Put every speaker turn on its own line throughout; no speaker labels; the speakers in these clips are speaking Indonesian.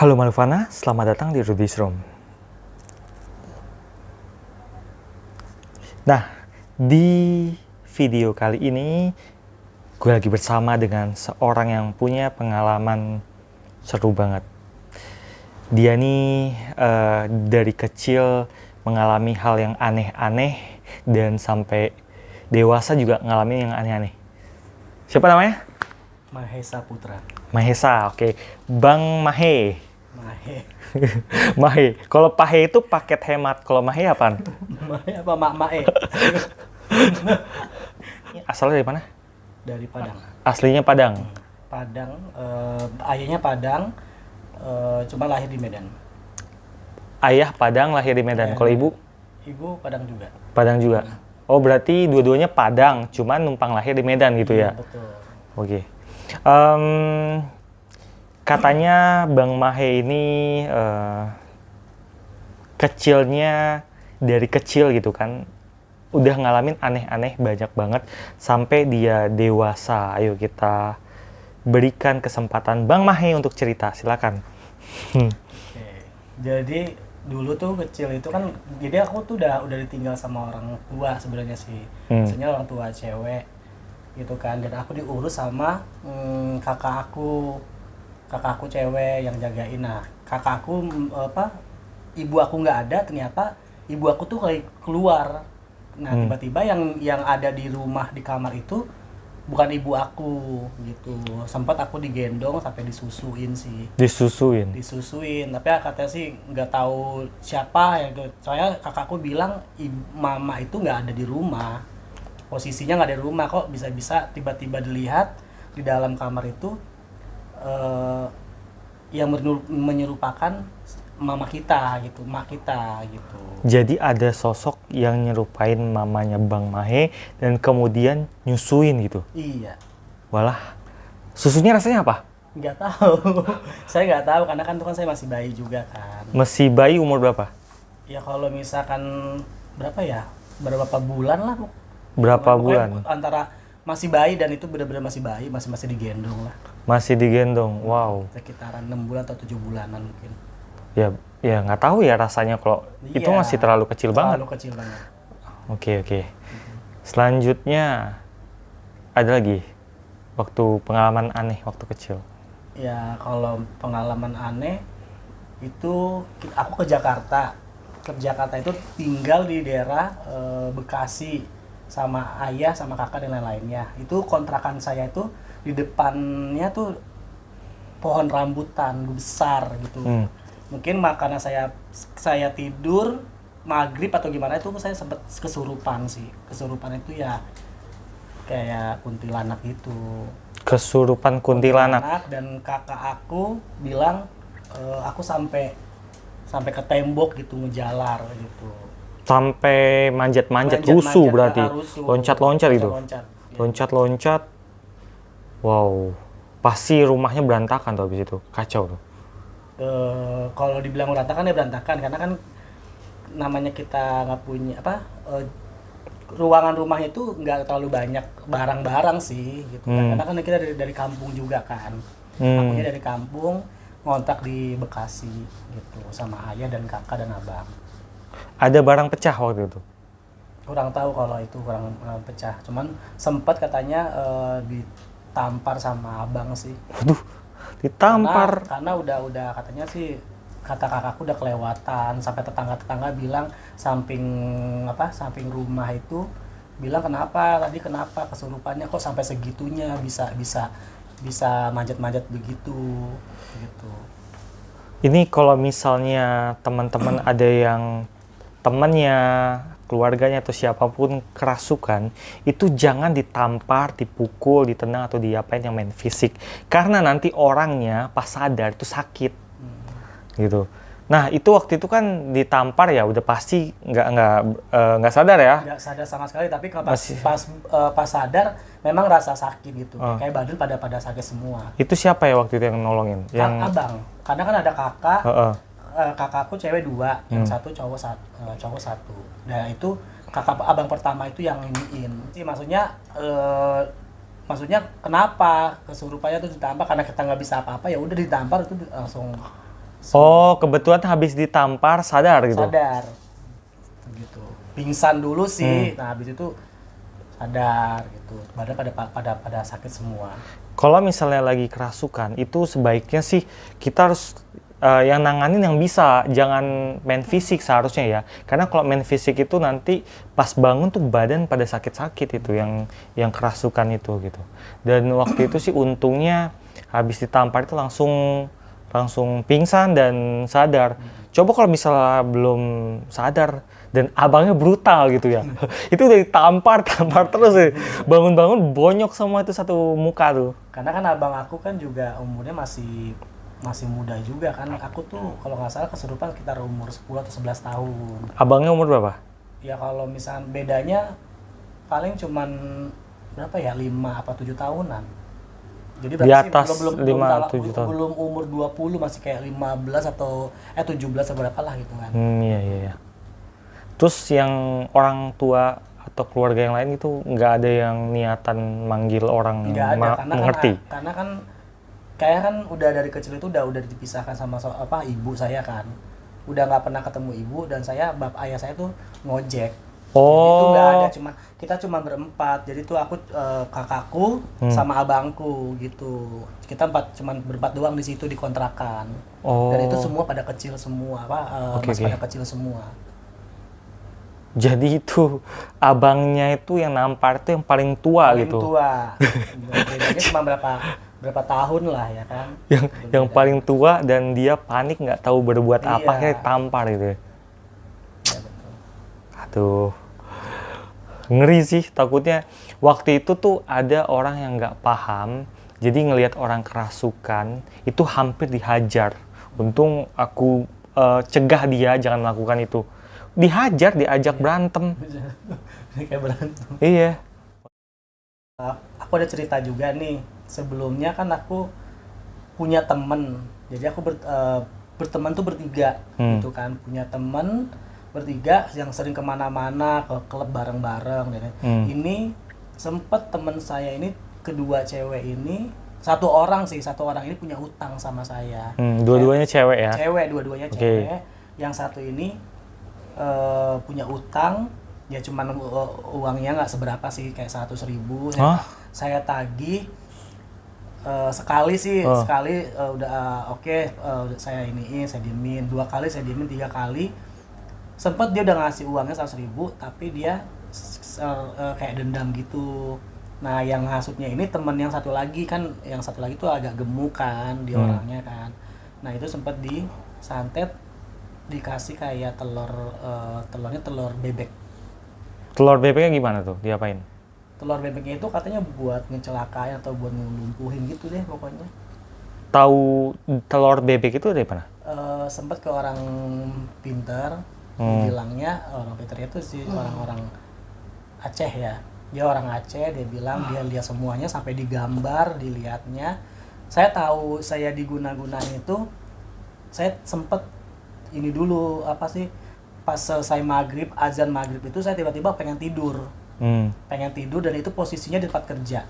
Halo Malvana, selamat datang di Ruby's Room. Nah, di video kali ini gue lagi bersama dengan seorang yang punya pengalaman seru banget. Dia nih dari kecil mengalami hal yang aneh-aneh dan sampai dewasa juga ngalamin yang aneh-aneh. Siapa namanya?
Mahesa Putra.
Mahesa, oke. Bang Mahe.
Mahe.
Mahe. Kalau Pahe itu paket hemat. Kalau Mahe apaan?
Mahe apa Mak Mae?
Asalnya dari mana?
Dari Padang.
Aslinya Padang.
Padang, ayahnya Padang, cuma lahir di Medan.
Ayah Padang, lahir di Medan.
Ayah
Kalau
di
ibu?
Ibu Padang juga.
Padang juga. Oh, berarti dua-duanya Padang, cuman numpang lahir di Medan gitu ya?
Betul.
Oke. Katanya Bang Mahe ini kecilnya dari kecil gitu kan, udah ngalamin aneh-aneh banyak banget sampai dia dewasa. Ayo kita berikan kesempatan Bang Mahe untuk cerita, silakan.
Oke. Jadi dulu tuh kecil itu kan, jadi aku tuh udah ditinggal sama orang tua sebenarnya sih. Maksudnya orang tua cewek gitu kan, dan aku diurus sama kakak aku cewek yang jagain. Nah, kakak aku ibu aku nggak ada, ternyata ibu aku tuh kayak keluar. Nah, tiba-tiba yang ada di rumah di kamar itu bukan ibu aku gitu. Sempat aku digendong sampai disusuin sih. Disusuin, tapi katanya sih nggak tahu siapa ya gitu. Soalnya kakakku bilang mama itu nggak ada di rumah. Posisinya nggak ada di rumah, kok bisa-bisa tiba-tiba dilihat di dalam kamar itu yang menyerupakan mama kita gitu, mak kita gitu.
Jadi ada sosok yang nyerupain mamanya Bang Mahe dan kemudian nyusuin gitu?
Iya.
Walah, susunya rasanya apa?
Nggak tahu. Saya nggak tahu karena kan itu kan saya masih bayi juga kan.
Masih bayi umur berapa?
Ya kalau misalkan berapa ya? Berapa bulan lah.
Berapa
Pokoknya
bulan?
antara masih bayi dan itu benar-benar masih bayi, masih digendong lah.
Masih digendong, wow.
Sekitaran 6 bulan atau 7 bulanan mungkin.
Ya nggak tahu ya rasanya kalau itu masih terlalu kecil banget.
Terlalu kecil banget.
Oke. Selanjutnya ada lagi waktu pengalaman aneh waktu kecil.
Ya kalau pengalaman aneh itu aku ke Jakarta. Ke Jakarta itu tinggal di daerah Bekasi sama ayah sama kakak dan lain-lainnya. Itu kontrakan saya itu di depannya tuh pohon rambutan besar gitu. Mungkin karena saya tidur maghrib atau gimana itu saya sempat kesurupan sih. Kesurupan itu ya kayak kuntilanak gitu.
Kesurupan kuntilanak.
Dan kakak aku bilang aku sampai ke tembok gitu ngejalar gitu.
Sampai manjat-manjat, rusuh berarti. Loncat-loncat itu. Loncat-loncat. Wow. Pasti rumahnya berantakan tuh habis itu. Kacau tuh.
Kalau dibilang berantakan ya berantakan karena kan namanya kita nggak punya ruangan rumahnya itu nggak terlalu banyak barang-barang sih gitu kan. Karena kan kita dari kampung juga kan. Akunya dari kampung, ngontrak di Bekasi gitu sama ayah dan kakak dan abang.
Ada barang pecah waktu itu?
Kurang tahu kalau itu kurang pecah. Cuman sempat katanya ditampar sama abang sih.
Waduh, ditampar.
Karena udah katanya sih, kata kakakku udah kelewatan, sampai tetangga-tetangga bilang samping rumah itu bilang kenapa kesurupannya kok sampai segitunya bisa manjat-manjat begitu gitu.
Ini kalau misalnya teman-teman ada yang temannya, keluarganya atau siapapun kerasukan, itu jangan ditampar, dipukul, ditendang atau diapain yang main fisik. Karena nanti orangnya pas sadar itu sakit. Gitu. Nah, itu waktu itu kan ditampar ya udah pasti nggak sadar ya.
Nggak sadar sama sekali, tapi kalau pas sadar memang rasa sakit gitu. Kayak badan pada sakit semua.
Itu siapa ya waktu itu yang nolongin?
Abang. Karena kan ada kakak. Kakakku cewek 2, yang satu cowok satu. Nah itu abang pertama itu yang iniin. Maksudnya kenapa kesurupannya tuh ditampar karena kita nggak bisa apa-apa, ya udah ditampar itu
Oh, kebetulan habis ditampar sadar gitu.
Sadar gitu, pingsan dulu sih. Nah habis itu sadar gitu, badan pada sakit semua.
Kalau misalnya lagi kerasukan, itu sebaiknya sih kita harus yang nanganin yang bisa, jangan main fisik seharusnya ya. Karena kalau main fisik itu nanti pas bangun tuh badan pada sakit-sakit itu yang kerasukan itu gitu. Dan waktu itu sih untungnya habis ditampar itu langsung pingsan dan sadar. Coba kalau misalnya belum sadar dan abangnya brutal gitu ya, itu udah ditampar terus ya. Bangun-bangun bonyok semua itu satu muka tuh.
Karena kan abang aku kan juga umurnya masih muda juga kan. Aku tuh kalau nggak salah kesurupan sekitar umur 10 atau 11 tahun.
Abangnya umur berapa?
Ya kalau misalnya bedanya paling cuman berapa ya, 5 apa 7 tahunan. Jadi
Di
berarti
atas
sih
5-7 tahun.
belum umur 20, masih kayak 15 atau 17 atau berapa lah gitu kan.
Iya. Terus yang orang tua atau keluarga yang lain itu nggak ada yang niatan manggil orang
Nggak ada
mengerti?
karena kan kayak kan udah dari kecil itu udah dipisahkan sama ibu saya kan. Udah nggak pernah ketemu ibu, dan ayah saya tuh ngojek. Jadi itu nggak ada, kita cuma berempat. Jadi tuh aku, kakakku sama abangku gitu. Kita cuma berempat doang di situ di kontrakan. Dan itu semua pada kecil semua, pada kecil semua.
Jadi itu abangnya itu yang nampar itu yang paling tua
Paling
gitu.
tua. Bedanya cuma berapa tahun lah ya kan.
Yang paling tua dan dia panik nggak tahu berbuat apa,
Iya.
kayak tampar gitu.
Ya, betul.
Aduh, ngeri sih. Takutnya waktu itu tuh ada orang yang nggak paham, jadi ngelihat orang kerasukan itu hampir dihajar. Untung aku cegah dia jangan melakukan itu. Dihajar, diajak berantem.
Ini kayak berantem.
Iya.
Aku ada cerita juga nih. Sebelumnya kan aku punya temen. Jadi aku berteman tuh bertiga gitu kan. Punya temen bertiga yang sering kemana-mana, ke klub bareng-bareng. Ini sempet temen saya ini, kedua cewek ini, satu orang ini punya utang sama saya.
Dua-duanya cewek ya?
Dua-duanya cewek. Yang satu ini punya utang, ya cuman uangnya nggak seberapa sih, kayak 100.000. Saya tagih sekali udah oke, saya diemin 2 kali, saya diemin 3 kali. Sempet dia udah ngasih uangnya 100.000, tapi dia kayak dendam gitu. Nah yang hasutnya ini temen yang satu lagi tuh agak gemuk kan dia orangnya kan. Nah itu sempet disantet, dikasih kayak telurnya telur bebek.
Telur bebeknya gimana tuh? Diapain?
Telur bebeknya itu katanya buat ngecelakain atau buat ngelumpuhin gitu deh pokoknya.
Tahu telur bebek itu dari mana?
Sempet ke orang pinter, bilangnya orang pinternya itu sih orang-orang Aceh ya. Dia orang Aceh, dia bilang dia lihat semuanya sampai digambar, dilihatnya. Saya tahu saya diguna-gunain itu, saya sempet ini dulu pas selesai maghrib, azan maghrib itu saya tiba-tiba pengen tidur dan itu posisinya di tempat kerja.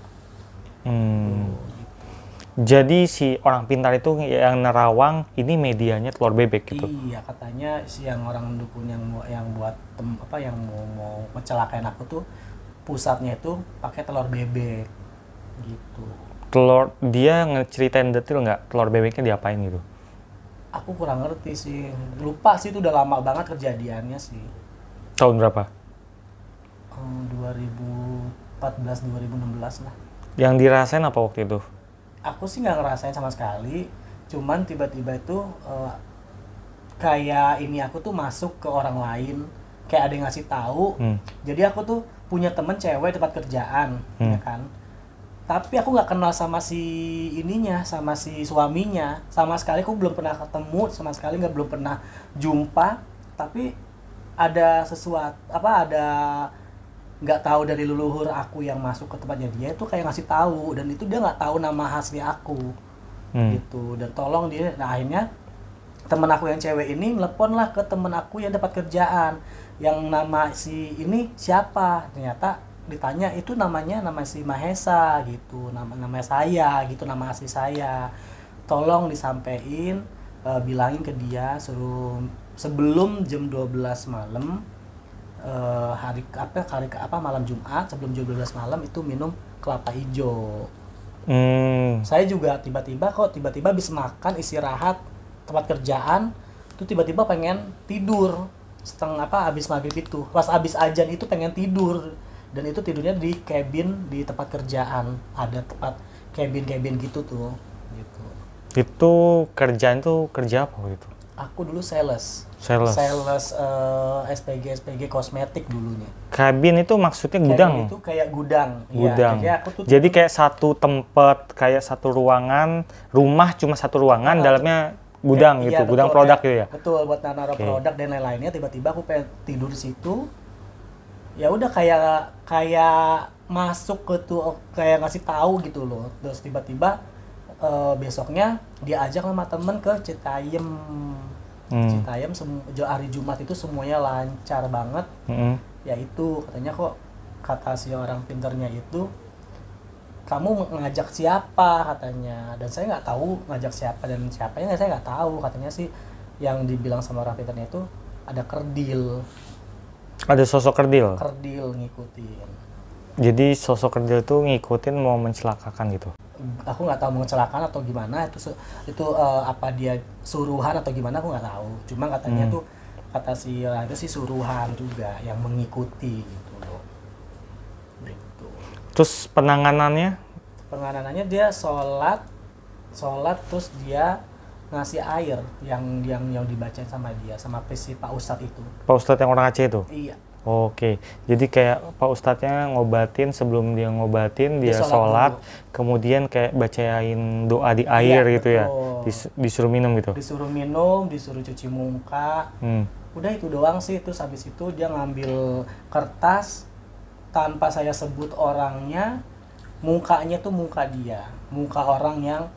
Jadi si orang pintar itu yang nerawang ini medianya telur bebek gitu.
Iya, katanya si yang orang dukun yang buat yang mau mencelakain aku tuh pusatnya itu pakai telur bebek gitu.
Telur, dia ngeceritain detail nggak telur bebeknya diapain gitu?
Aku kurang ngerti sih, lupa sih, itu udah lama banget kejadiannya sih.
Tahun berapa?
2014-2016 lah.
Yang dirasain apa waktu itu?
Aku sih nggak ngerasain sama sekali, cuman tiba-tiba itu kayak aku tuh masuk ke orang lain, kayak ada yang ngasih tahu. Jadi aku tuh punya temen cewek tempat kerjaan, ya kan. Tapi aku nggak kenal sama si suaminya, sama sekali. Aku belum pernah ketemu, sama sekali belum pernah jumpa. Tapi ada sesuatu nggak tahu dari leluhur aku yang masuk ke tempatnya dia itu kayak ngasih tahu, dan itu dia nggak tahu nama asli aku gitu. Dan tolong dia, nah akhirnya temen aku yang cewek ini telepon lah ke temen aku yang dapat kerjaan, yang nama si ini siapa. Ternyata ditanya itu nama si Mahesa gitu, nama saya gitu, nama asli saya. Tolong disampein bilangin ke dia suruh sebelum jam 12 malam, malam Jumat sebelum jam 12 malam itu minum kelapa hijau. Saya juga tiba-tiba habis makan istirahat tempat kerjaan tuh tiba-tiba pengen tidur habis maghrib itu, pas habis azan itu pengen tidur, dan itu tidurnya di cabin di tempat kerjaan, ada tempat cabin gitu tuh gitu.
Itu kerjaan tuh kerja apa gitu?
Aku dulu sales SPG kosmetik dulunya.
Cabin itu maksudnya gudang?
Cabin itu kayak gudang.
Gudang.
Ya,
jadi kayak satu tempat, kayak satu ruangan, rumah cuma satu ruangan, dalamnya gudang gitu, gudang betul, produk gitu ya?
Betul, buat naruh produk dan lain-lainnya. Tiba-tiba aku pengen tidur di situ. Ya udah kayak masuk ke tuh, kayak ngasih tahu gitu loh. Terus tiba-tiba besoknya diajak sama temen ke Citayam. Citayam hari Jumat itu semuanya lancar banget. Ya itu katanya kata si orang pinternya itu, kamu ngajak siapa katanya, dan saya nggak tahu ngajak siapa dan siapanya saya nggak tahu. Katanya sih yang dibilang sama orang pinternya itu ada kerdil.
Ada sosok kerdil?
Kerdil ngikutin.
Jadi sosok kerdil itu ngikutin mau mencelakakan gitu?
Aku nggak tahu mau mencelakakan atau gimana, itu apa dia suruhan atau gimana aku nggak tahu. Cuma katanya tuh kata si orang itu sih suruhan juga yang mengikuti gitu loh. Gitu.
Terus penanganannya
dia sholat terus dia ngasih air yang dibacain sama dia sama si Pak Ustadz itu.
Pak Ustadz yang orang Aceh itu?
Iya.
Oke, jadi kayak Pak Ustadznya ngobatin, sebelum dia ngobatin dia sholat, kemudian kayak bacain doa di air gitu ya, disuruh minum gitu? Disuruh minum,
disuruh cuci muka, udah itu doang sih. Terus habis itu dia ngambil kertas tanpa saya sebut orangnya, mukanya tuh muka dia, muka orang yang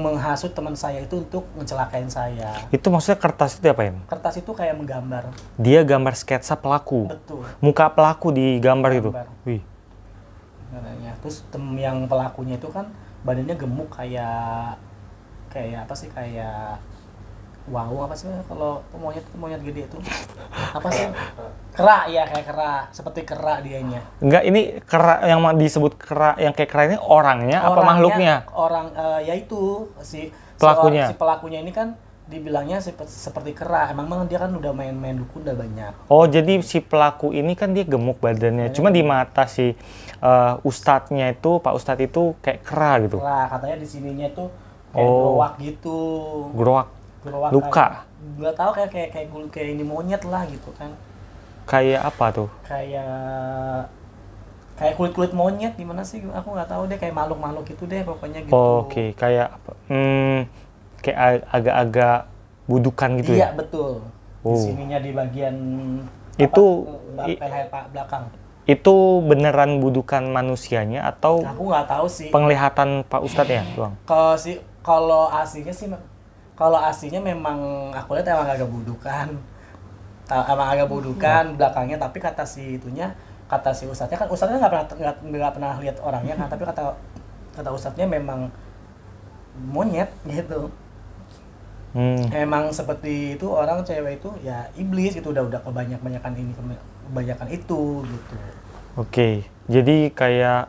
menghasut teman saya itu untuk mencelakain saya.
Itu maksudnya kertas itu apain?
Kertas itu kayak menggambar.
Dia gambar sketsa pelaku?
Betul.
Muka pelaku digambar gitu? Wih.
Terus yang pelakunya itu kan badannya gemuk kayak apa sih, kayak wow, apa sih kalau monyet gede itu? Apa sih? Kera ya, kayak kera, seperti kera dianya.
Enggak, ini kera yang disebut kera, yang kayak kera ini orangnya apa makhluknya?
Yaitu si
pelakunya.
Si pelakunya ini kan dibilangnya seperti kera. Emang dia kan udah main dukun udah banyak.
Oh, jadi si pelaku ini kan dia gemuk badannya. Cuma di mata si ustadznya itu, Pak Ustadz itu kayak kera gitu.
Kera, katanya di sininya tuh kayak growak gitu.
Growak. Luka.
Nggak tahu kayak ini monyet lah gitu kan.
Kayak apa tuh?
Kayak kulit monyet, gimana sih? Aku nggak tahu deh, kayak makhluk gitu deh pokoknya gitu.
Oke, kayak apa? Kayak agak-agak budukan gitu ya?
Iya, betul. Di sininya di bagian
itu
belakang.
Itu beneran budukan manusianya atau
aku nggak tahu sih.
Penglihatan Pak Ustadz ya, doang?
Kalau aslinya memang aku lihat emang agak budukan. Belakangnya, tapi kata si ustadznya kan, ustadznya nggak pernah lihat orangnya kan, tapi kata ustadznya memang monyet gitu. Emang seperti itu, orang cewek itu ya iblis gitu, udah kebanyakan itu gitu.
Oke, jadi kayak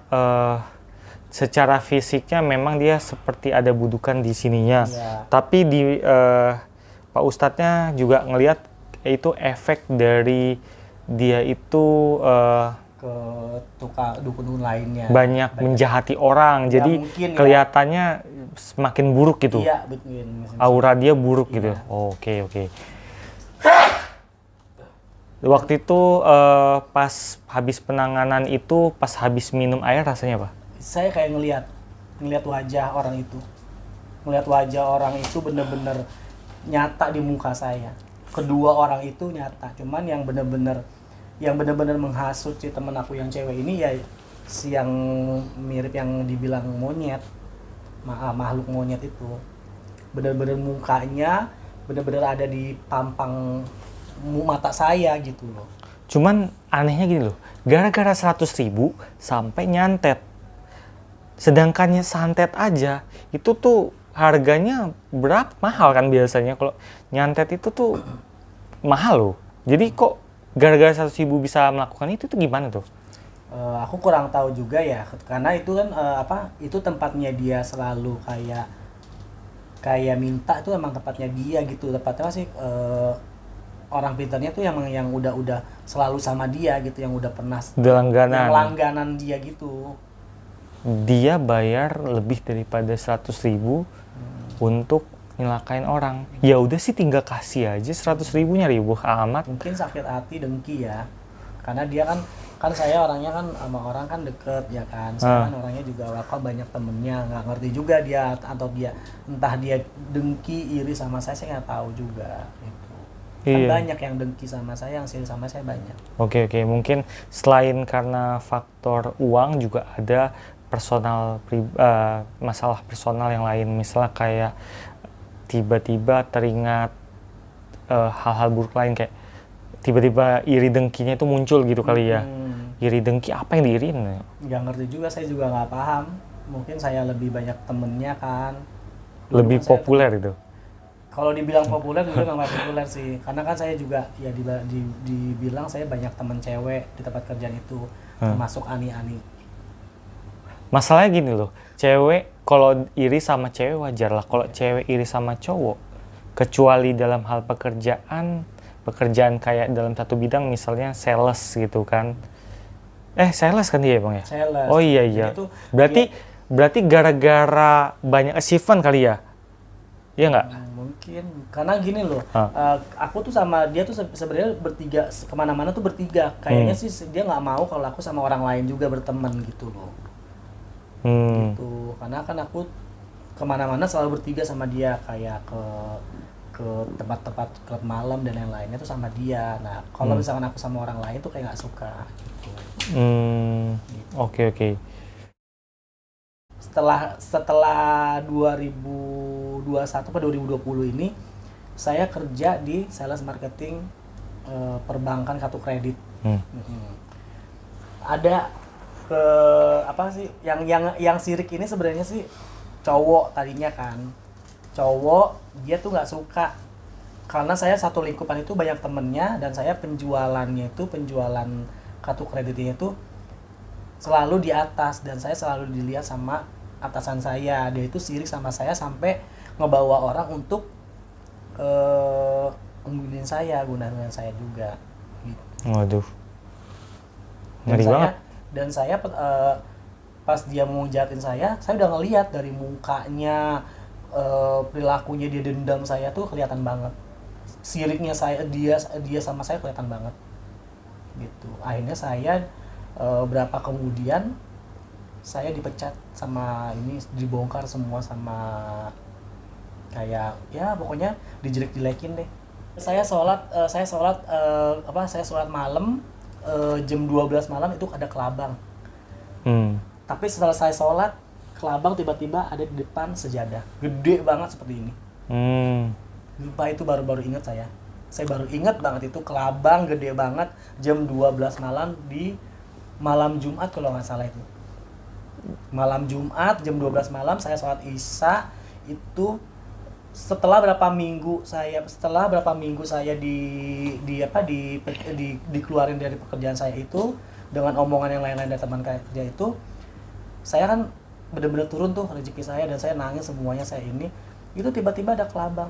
secara fisiknya memang dia seperti ada budukan di sininya, tapi di Pak Ustadznya juga ngelihat itu efek dari dia itu
ke dukun lainnya
banyak menjahati orang, ya, jadi kelihatannya semakin buruk gitu.
Iya, betul.
Aura dia buruk gitu. Oke. Waktu itu pas habis penanganan itu, pas habis minum air rasanya apa?
Saya kayak ngelihat wajah orang itu. Ngelihat wajah orang itu bener-bener nyata di muka saya. Kedua orang itu nyata. Cuman yang bener-bener menghasut si temen aku yang cewek ini ya si yang mirip yang dibilang monyet, makhluk monyet itu. Bener-bener mukanya bener-bener ada di pampang mata saya gitu loh.
Cuman anehnya gini loh, gara-gara 100.000 sampai nyantet. Sedangkannya santet aja itu tuh harganya berapa? Mahal kan biasanya kalau nyantet itu tuh mahal loh. Jadi kok gara-gara 100.000 bisa melakukan itu tuh gimana tuh?
Aku kurang tahu juga ya, karena itu kan itu tempatnya dia selalu kayak minta itu emang tempatnya dia gitu. Tempatnya sih orang pintarnya tuh yang udah selalu sama dia gitu, yang udah pernah yang langganan dia gitu.
Dia bayar lebih daripada 100.000 untuk nyelakain orang. Ya udah sih tinggal kasih aja 100.000-nya, ribuh amat.
Mungkin sakit hati, dengki ya, karena dia kan saya orangnya kan sama orang kan deket ya kan, saya kan orangnya juga wakal banyak temennya, nggak ngerti juga dia atau dia entah dia dengki iri sama saya nggak tahu juga gitu. Kan banyak yang dengki sama saya, yang iri sama saya banyak.
Oke, mungkin selain karena faktor uang juga ada masalah personal yang lain, misalnya kayak tiba-tiba teringat hal-hal buruk lain, kayak tiba-tiba iri dengkinya itu muncul gitu kali ya. Iri dengki, apa yang diiriin?
Nggak ngerti juga, saya juga nggak paham. Mungkin saya lebih banyak temennya kan.
Lebih populer itu?
Kalau dibilang populer, juga nggak populer sih. Karena kan saya juga ya dibilang saya banyak temen cewek di tempat kerjaan itu, termasuk Ani.
Masalahnya gini loh, cewek kalau iri sama cewek wajar lah. Kalau cewek iri sama cowok, kecuali dalam hal pekerjaan kayak dalam satu bidang, misalnya sales gitu kan. Sales kan dia Bang ya?
Sales.
Oh iya. Berarti gara-gara banyak achievement kali ya? Iya nggak?
Mungkin. Karena gini loh, aku tuh sama dia tuh sebenarnya bertiga, kemana-mana tuh bertiga. Kayaknya sih dia nggak mau kalau aku sama orang lain juga berteman gitu loh. Gitu. Karena kan aku kemana-mana selalu bertiga sama dia, kayak ke tempat-tempat klub malam dan yang lainnya tuh sama dia. Nah, kalau misalkan aku sama orang lain tuh kayak nggak suka gitu.
Oke.
Setelah 2021 atau 2020 ini saya kerja di sales marketing perbankan kartu kredit. Ada apa sih yang sirik ini sebenarnya sih cowok tadinya kan. Cowok dia tuh nggak suka karena saya satu lingkupan itu banyak temennya, dan saya penjualan kartu kreditnya itu selalu di atas, dan saya selalu dilihat sama atasan saya. Dia itu sirik sama saya sampai ngebawa orang untuk gunain saya juga gitu.
Waduh, ngeri banget.
Dan saya pas dia mau jahatin saya udah ngelihat dari mukanya, perilakunya dia dendam saya tuh kelihatan banget. Siriknya dia sama saya kelihatan banget gitu. Akhirnya saya berapa kemudian saya dipecat sama ini, dibongkar semua sama kayak ya pokoknya dijelek-jelekin deh. Saya sholat malam jam 12 malam itu ada kelabang. Tapi setelah saya sholat, kelabang tiba-tiba ada di depan sejadah gede banget seperti ini. Lupa, itu baru ingat saya baru ingat banget itu kelabang gede banget jam 12 malam di malam Jumat kalau nggak salah itu. Malam Jumat jam 12 malam saya sholat Isya itu. Setelah berapa minggu saya dikeluarin dari pekerjaan saya itu dengan omongan yang lain-lain dari teman kerja itu, saya kan benar-benar turun tuh rezeki saya, dan saya nangis semuanya. Saya ini itu tiba-tiba ada kelabang.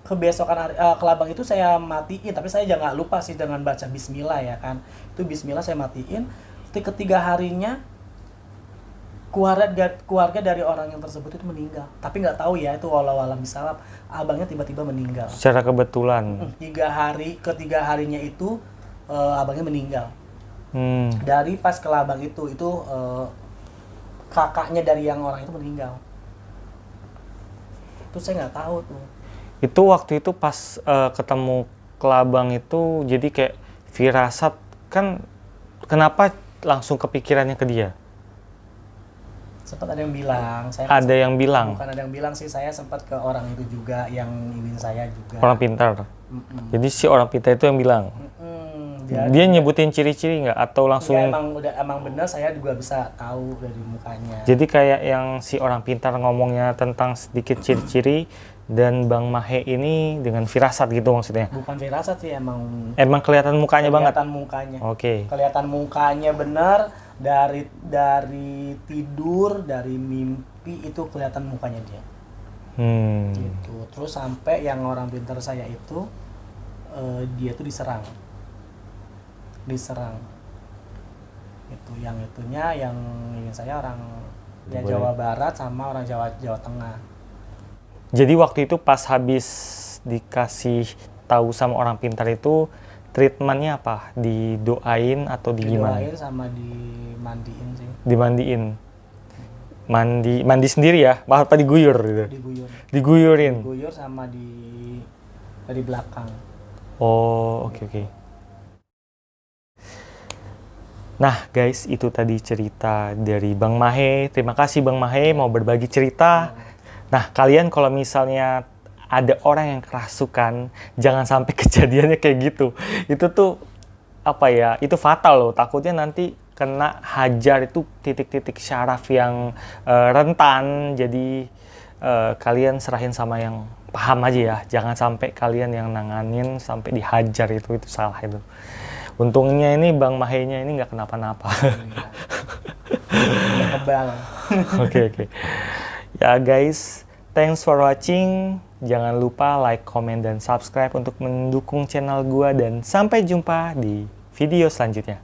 Kebesokan hari, kelabang itu saya matiin, tapi saya jangan lupa sih dengan baca bismillah ya kan. Itu bismillah saya matiin. Ketiga harinya keluarga dari orang yang tersebut itu meninggal. Tapi nggak tahu ya, itu walau-walau misalnya abangnya tiba-tiba meninggal.
Secara kebetulan.
Ketiga harinya itu abangnya meninggal. Dari pas kelabang itu kakaknya dari yang orang itu meninggal. Itu saya nggak tahu tuh.
Itu waktu itu pas ketemu kelabang itu, jadi kayak firasat kan, kenapa langsung kepikirannya ke dia?
Sempat ada yang bilang. Bukan ada yang bilang sih, saya sempat ke orang itu juga yang ingin saya juga.
Orang pintar. Jadi si orang pintar itu yang bilang. Dia nyebutin ciri-ciri nggak atau langsung?
Ya, emang benar, saya juga bisa tahu dari mukanya.
Jadi kayak yang si orang pintar ngomongnya tentang sedikit ciri-ciri, dan Bang Mahe ini dengan firasat gitu maksudnya?
Bukan firasat sih, emang
Kelihatan mukanya banget?
Kelihatan mukanya.
Oke.
Kelihatan mukanya benar, dari tidur, dari mimpi itu kelihatan mukanya dia. Gitu. Terus sampai yang orang pintar saya itu dia tuh diserang itu, yang itunya yang ingin saya orang ya Jawa Barat sama orang Jawa Tengah.
Jadi waktu itu pas habis dikasih tahu sama orang pintar itu, treatmentnya apa? Didoain atau gimana?
Didoain sama dimandiin sih.
Dimandiin. Mandi sendiri ya? Apa diguyur gitu? Diguyurin.
Diguyur sama dari belakang.
Oh, oke. Nah guys, itu tadi cerita dari Bang Mahe. Terima kasih Bang Mahe mau berbagi cerita. Nah, kalian kalau misalnya ada orang yang kerasukan, jangan sampai kejadiannya kayak gitu. Itu tuh itu fatal loh. Takutnya nanti kena hajar, itu titik-titik syaraf yang rentan. Jadi kalian serahin sama yang paham aja ya. Jangan sampai kalian yang nanganin sampai dihajar, itu salah itu. Untungnya ini Bang Mahenya ini nggak kenapa-napa.
Udah kebal.
Oke. Ya guys, thanks for watching. Jangan lupa like, comment, dan subscribe untuk mendukung channel gua. Dan sampai jumpa di video selanjutnya.